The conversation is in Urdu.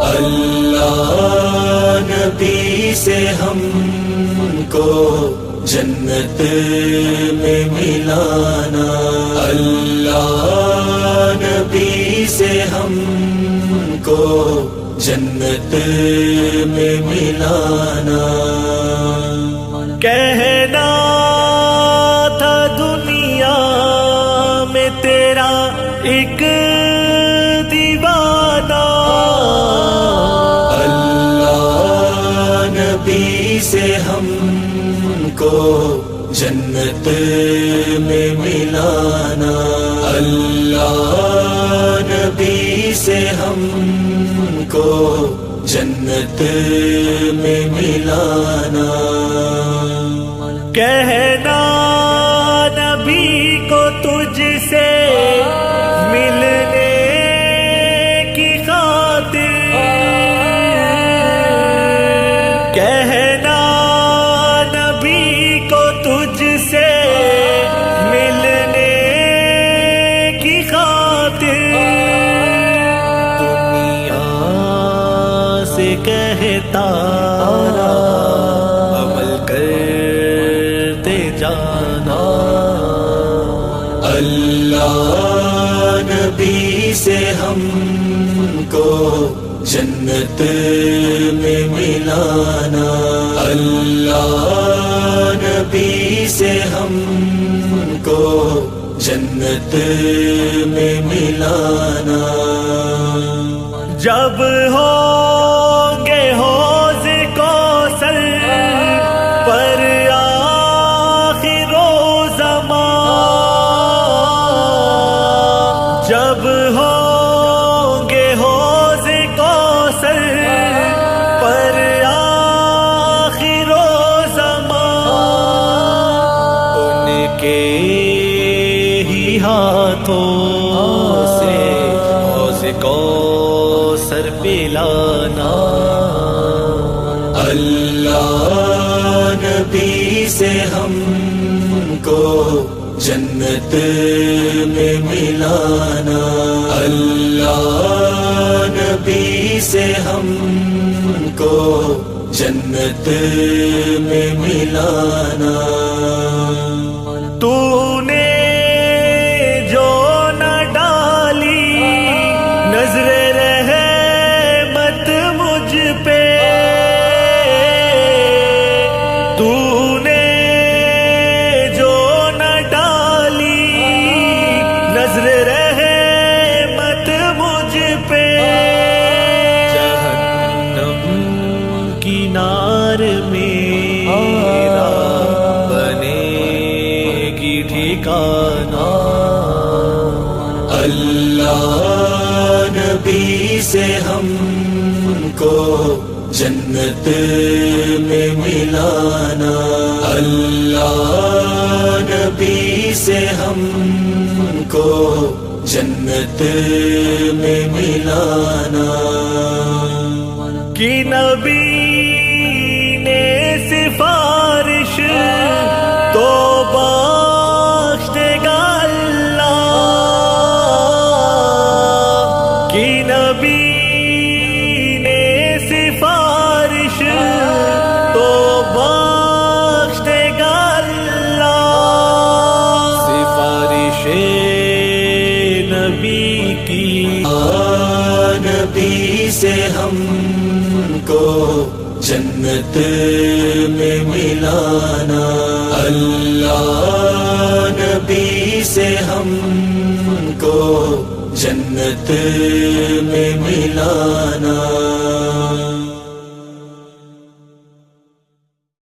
اللہ نبی سے ہم کو جنت میں ملانا، اللہ نبی سے ہم کو جنت میں ملانا۔ کہنا تھا دنیا میں تیرا ایک دیوانہ، اللہ نبی سے ہم کو جنت میں ملانا، اللہ نبی سے ہم کو جنت میں ملانا۔ کہنا نبی کو تجھ سے ملنے کی خاطر، کہنا نبی کو تجھ سے ملنے کی خاطر، دنیا سے کہتا عمل کرتے جانا، اللہ نبی سے ہم کو جنت میں ملانا، اللہ نبی سے ہم کو جنت میں ملانا۔ جب ہوں گے حوض کوثر پر آخر زمان، جب ہوں گے حوض کوثر پر آخر زمان، ان کے ہی ہاتھوں سے حوض کوثر پلانا، اللہ نبی سے ہم کو جنت میں ملانا، اللہ نبی سے ہم کو جنت میں ملانا۔ تو نے جو نہ ڈالی نظر رحمت مجھ پہ، تو نے جو نہ ڈالی نظر رحمت مجھ پہ، جہنم کی نار میرا بنے گی ٹھکانہ، اللہ نبی سے ہم کو جنت میں ملانا، اللہ نبی سے ہم کو جنت میں ملانا۔ کہ نبی نے سفارش تو بخش دے گا اللہ، کہ نبی نے سفارش تو بخش دے گا اللہ، سفارش نبی کی، نبی سے ہم کو جنت میں ملانا، اللہ نبی سے ہم کو جنت میں ملانا۔